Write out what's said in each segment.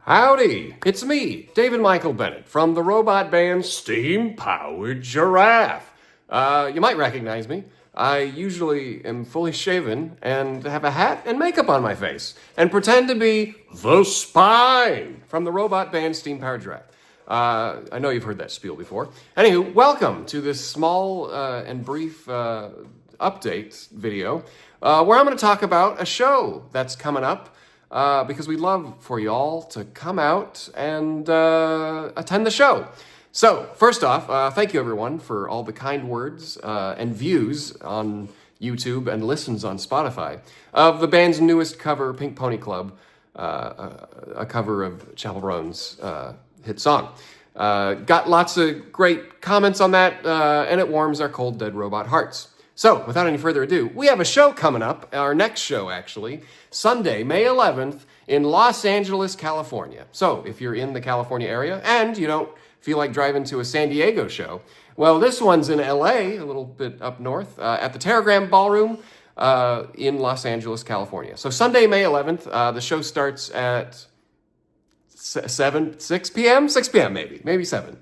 Howdy, it's me, David Michael Bennett, from the robot band Steam Powered Giraffe. You might recognize me. I usually am fully shaven and have a hat and makeup on my face and pretend to be the Spine from the robot band Steam Powered Giraffe. I know you've heard that spiel before. Anywho, welcome to this small and brief update video where I'm going to talk about a show that's coming up. Because we'd love for you all to come out and attend the show. So, first off, thank you everyone for all the kind words and views on YouTube and listens on Spotify of the band's newest cover, Pink Pony Club, a cover of Chapel Roan's hit song. Got lots of great comments on that, and it warms our cold, dead robot hearts. So, without any further ado, we have a show coming up, our next show actually, Sunday, May 11th in Los Angeles, California. So, if you're in the California area and you don't feel like driving to a San Diego show, well, this one's in LA, a little bit up north, at the Teragram Ballroom in Los Angeles, California. So, Sunday, May 11th, the show starts at 6 p.m., maybe 7.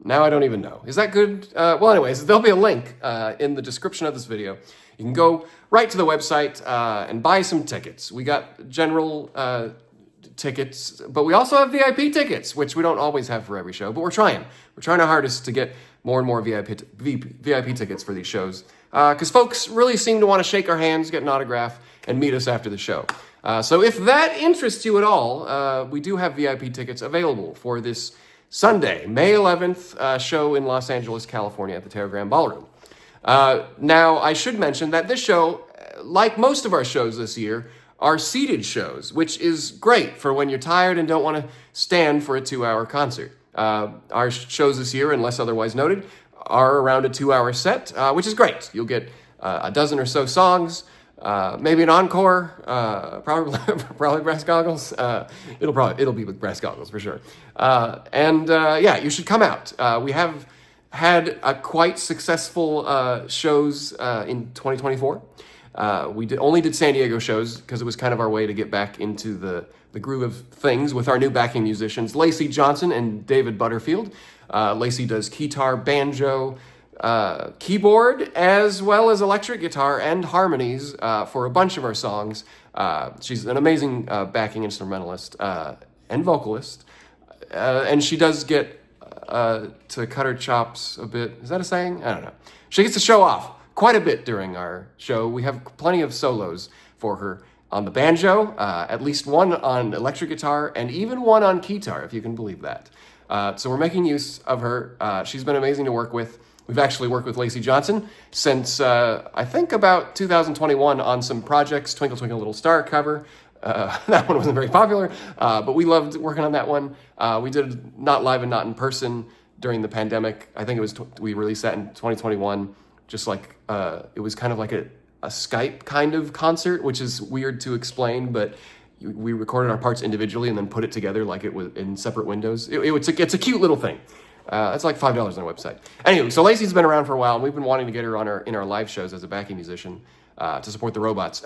Now I don't even know. Is that good? Well, anyways, there'll be a link in the description of this video. You can go right to the website and buy some tickets. We got general tickets, but we also have VIP tickets, which we don't always have for every show, but we're trying. We're trying our hardest to get more and more VIP tickets for these shows because folks really seem to want to shake our hands, get an autograph, and meet us after the show. So if that interests you at all, we do have VIP tickets available for this Sunday, May 11th, show in Los Angeles, California at the Teragram Ballroom. Now, I should mention that this show, like most of our shows this year, are seated shows, which is great for when you're tired and don't want to stand for a 2-hour concert. Our shows this year, unless otherwise noted, are around a 2-hour set, which is great. You'll get a dozen or so songs, maybe an encore, probably brass goggles. It'll be with brass goggles for sure. Yeah, you should come out. We have had a quite successful shows in 2024. We only did San Diego shows because it was kind of our way to get back into the groove of things with our new backing musicians, Lacey Johnson and David Butterfield. Lacey does guitar, banjo, keyboard, as well as electric guitar and harmonies for a bunch of our songs. She's an amazing backing instrumentalist and vocalist, and she does get to cut her chops a bit. Is that a saying? I don't know. She gets to show off quite a bit during our show. We have plenty of solos for her on the banjo, at least one on electric guitar, and even one on guitar, if you can believe that. So we're making use of her. She's been amazing to work with. We've actually worked with Lacey Johnson since, I think, about 2021 on some projects, Twinkle Twinkle Little Star cover. That one wasn't very popular, but we loved working on that one. We did Not Live and Not in Person during the pandemic. I think it was we released that in 2021, just like it was kind of like a Skype kind of concert, which is weird to explain, but we recorded our parts individually and then put it together like it was in separate windows. It's a cute little thing. It's like $5 on our website. Anyway, so Lacey's been around for a while, and we've been wanting to get her in our live shows as a backing musician to support the robots.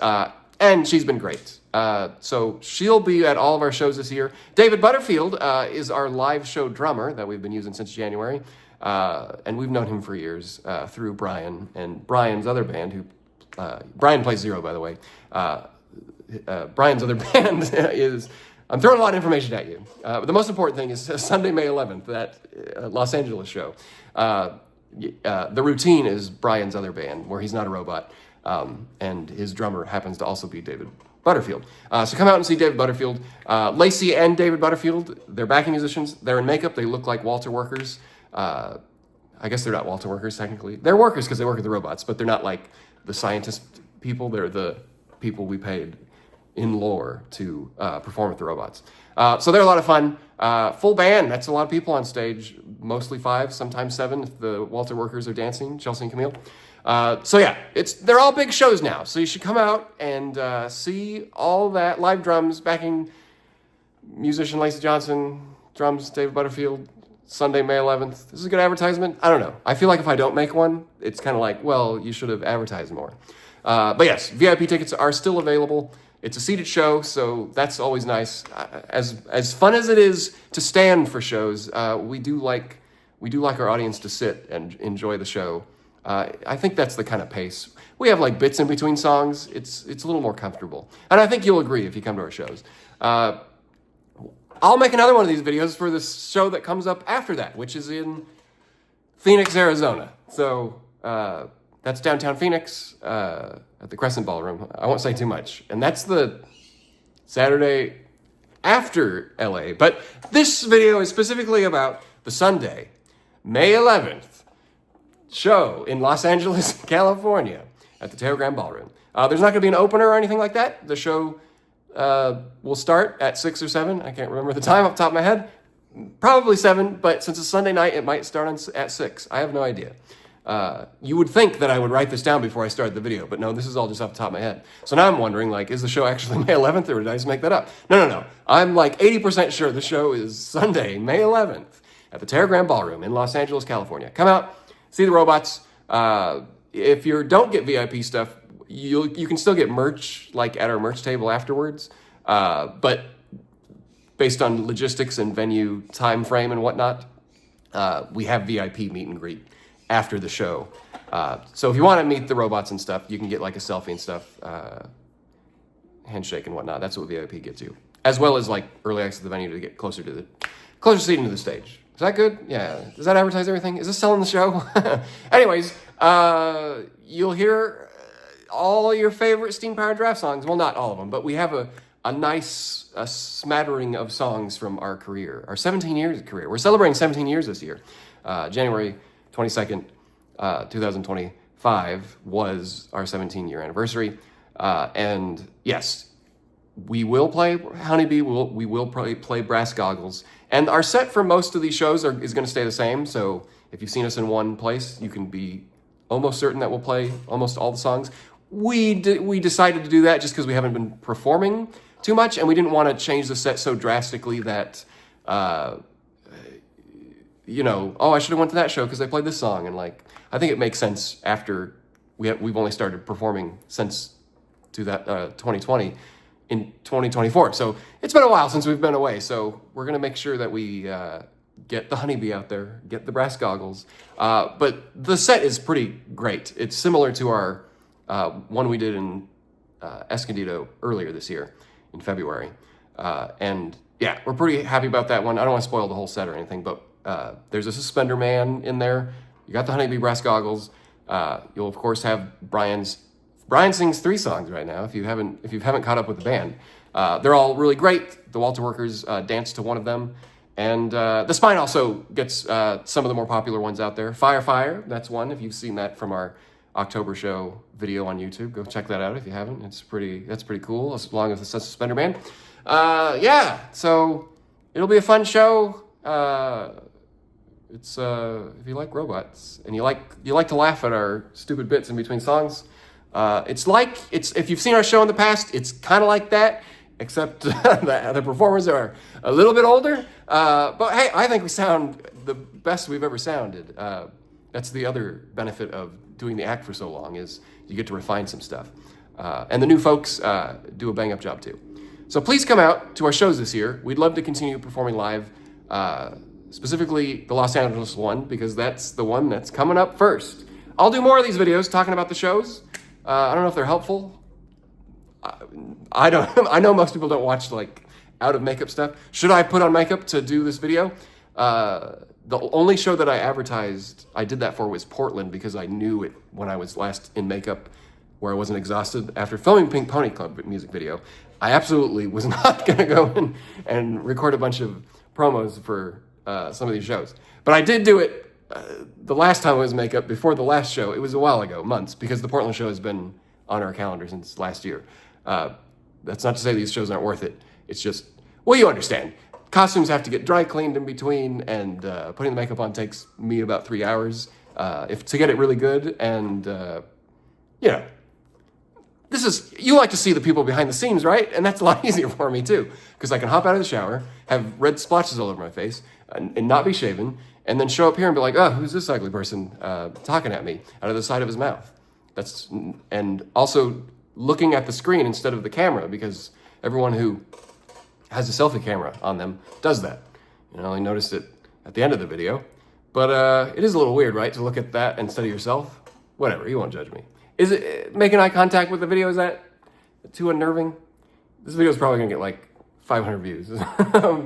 And she's been great. So she'll be at all of our shows this year. David Butterfield is our live show drummer that we've been using since January. And we've known him for years through Brian and Brian's other band, Brian plays Zero, by the way. Brian's other band is... I'm throwing a lot of information at you. But the most important thing is Sunday, May 11th, that Los Angeles show. The Routine is Brian's other band, where he's not a robot, and his drummer happens to also be David Butterfield. So come out and see David Butterfield. Lacey and David Butterfield, they're backing musicians. They're in makeup. They look like Walter workers. I guess they're not Walter workers, technically. They're workers because they work with the robots, but they're not like the scientist people. They're the people we paid in lore to perform with the robots. So they're a lot of fun. Full band, that's a lot of people on stage, mostly 5, sometimes 7 if the Walter workers are dancing, Chelsea and Camille. So yeah, they're all big shows now, so you should come out and see all that. Live drums, backing musician Lacey Johnson, drums David Butterfield, Sunday, May 11th. This is a good advertisement? I don't know. I feel like if I don't make one, it's kind of like, well, you should have advertised more. But yes, VIP tickets are still available. It's a seated show, so that's always nice. As fun as it is to stand for shows, we do like our audience to sit and enjoy the show. I think that's the kind of pace. We have like bits in between songs. It's a little more comfortable. And I think you'll agree if you come to our shows. I'll make another one of these videos for the show that comes up after that, which is in Phoenix, Arizona. So that's downtown Phoenix at the Crescent Ballroom. I won't say too much. And that's the Saturday after LA. But this video is specifically about the Sunday, May 11th show in Los Angeles, California at the Teragram Ballroom. There's not going to be an opener or anything like that. The show will start at 6 or 7. I can't remember the time off the top of my head. Probably 7, but since it's Sunday night, it might start at 6. I have no idea. You would think that I would write this down before I started the video, but no, this is all just off the top of my head. So now I'm wondering, like, is the show actually May 11th, or did I just make that up? No. I'm like 80% sure the show is Sunday, May 11th at the Teragram Ballroom in Los Angeles, California. Come out, see the robots. If you don't get VIP stuff, you can still get merch, like at our merch table afterwards. But based on logistics and venue time frame and whatnot, we have VIP meet and greet after the show. So if you want to meet the robots and stuff, you can get like a selfie and stuff, handshake and whatnot. That's what VIP gets you, as well as like early access to the venue to get closer seating to the stage. Is that good? Yeah. Does that advertise everything? Is this selling the show? Anyways, you'll hear all your favorite Steam Powered Giraffe songs. Well, not all of them, but we have a nice smattering of songs from our career, our 17 years of career. We're celebrating 17 years this year. January 22nd, 2025 was our 17-year anniversary. And yes, we will play Honeybee. We will probably play Brass Goggles. And our set for most of these shows is going to stay the same. So if you've seen us in one place, you can be almost certain that we'll play almost all the songs. We decided to do that just because we haven't been performing too much, and we didn't want to change the set so drastically that, I should have went to that show because they played this song. And like, I think it makes sense after we've only started performing since 2020 in 2024. So it's been a while since we've been away. So we're going to make sure that we get the Honeybee out there, get the Brass Goggles. But the set is pretty great. It's similar to our one we did in Escondido earlier this year in February. And yeah, we're pretty happy about that one. I don't want to spoil the whole set or anything, but there's a suspender man in there. You got the Honeybee Brass Goggles. You'll of course have Brian sings 3 songs right now. If you haven't caught up with the band, they're all really great. The Walter Workers dance to one of them, and the Spine also gets some of the more popular ones out there. Fire, that's one. If you've seen that from our October show video on YouTube, go check that out if you haven't. That's pretty cool, as long as it's a suspender band. So it'll be a fun show. It's if you like robots and you like to laugh at our stupid bits in between songs, if you've seen our show in the past, it's kind of like that, except the performers are a little bit older. But hey, I think we sound the best we've ever sounded. That's the other benefit of doing the act for so long, is you get to refine some stuff. And the new folks do a bang-up job too. So please come out to our shows this year. We'd love to continue performing live, specifically the Los Angeles one, because that's the one that's coming up first. I'll do more of these videos talking about the shows. I don't know if they're helpful. I know most people don't watch like out of makeup stuff. Should I put on makeup to do this video? The only show that I did that for was Portland, because I knew it when I was last in makeup where I wasn't exhausted after filming Pink Pony Club music video. I absolutely was not going to go and record a bunch of promos for some of these shows. But I did do it the last time I was in makeup, before the last show. It was a while ago, months, because the Portland show has been on our calendar since last year. That's not to say these shows aren't worth it. It's just, well, you understand. Costumes have to get dry cleaned in between, and putting the makeup on takes me about 3 hours to get it really good. And, you like to see the people behind the scenes, right? And that's a lot easier for me too, because I can hop out of the shower, have red splotches all over my face, and not be shaven, and then show up here and be like, oh, who's this ugly person talking at me out of the side of his mouth? And also looking at the screen instead of the camera, because everyone who has a selfie camera on them does that. You know, I noticed it at the end of the video. But it is a little weird, right, to look at that instead of yourself? Whatever, you won't judge me. Is it making eye contact with the video, is that too unnerving? This video is probably gonna get like 500 views.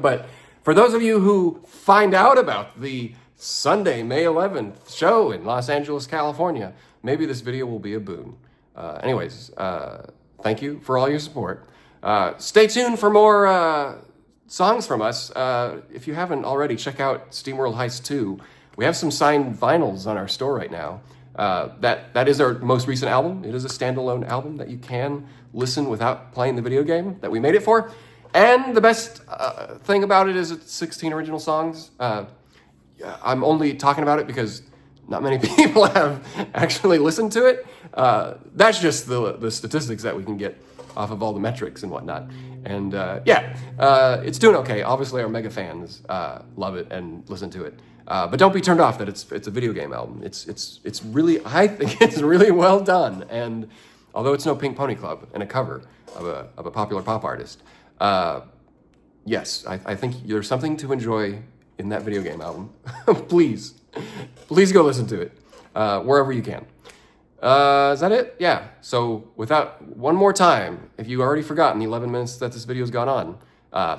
But for those of you who find out about the Sunday, May 11th show in Los Angeles, California, maybe this video will be a boon. Anyways, thank you for all your support. Stay tuned for more songs from us. If you haven't already, check out SteamWorld Heist 2. We have some signed vinyls on our store right now. That is our most recent album. It is a standalone album that you can listen without playing the video game that we made it for. And the best thing about it is it's 16 original songs. I'm only talking about it because not many people have actually listened to it. That's just the statistics that we can get off of all the metrics and whatnot. And it's doing okay. Obviously, our mega fans love it and listen to it. But don't be turned off that it's a video game album. It's really, I think it's really well done. And although it's no Pink Pony Club and a cover of a popular pop artist, yes, I think there's something to enjoy in that video game album. Please go listen to it wherever you can. Is that it? Yeah. So without one more time, if you already forgotten the 11 minutes that this video's gone on,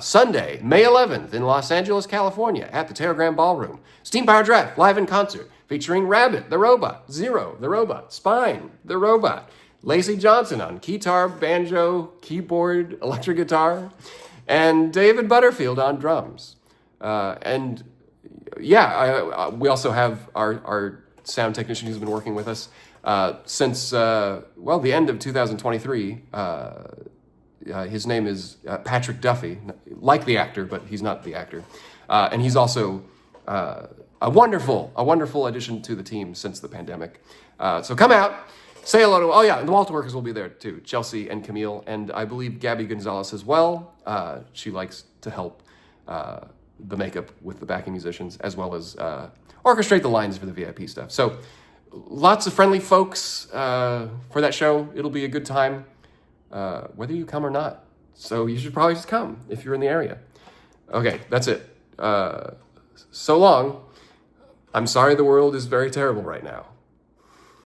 Sunday, May 11th in Los Angeles, California at the Teragram Ballroom, Steam Powered Giraffe live in concert featuring Rabbit the Robot, Zero the Robot, Spine the Robot, Lacey Johnson on guitar, banjo, keyboard, electric guitar, and David Butterfield on drums. We also have our sound technician who's been working with us since the end of 2023. His name is Patrick Duffy, like the actor, but he's not the actor. And he's also a wonderful addition to the team since the pandemic. So come out, say hello to, and the Walter workers will be there too, Chelsea and Camille, and I believe Gabby Gonzalez as well. She likes to help the makeup with the backing musicians, as well as orchestrate the lines for the VIP stuff. So lots of friendly folks for that show. It'll be a good time, whether you come or not. So you should probably just come if you're in the area. Okay, that's it. So long. I'm sorry the world is very terrible right now.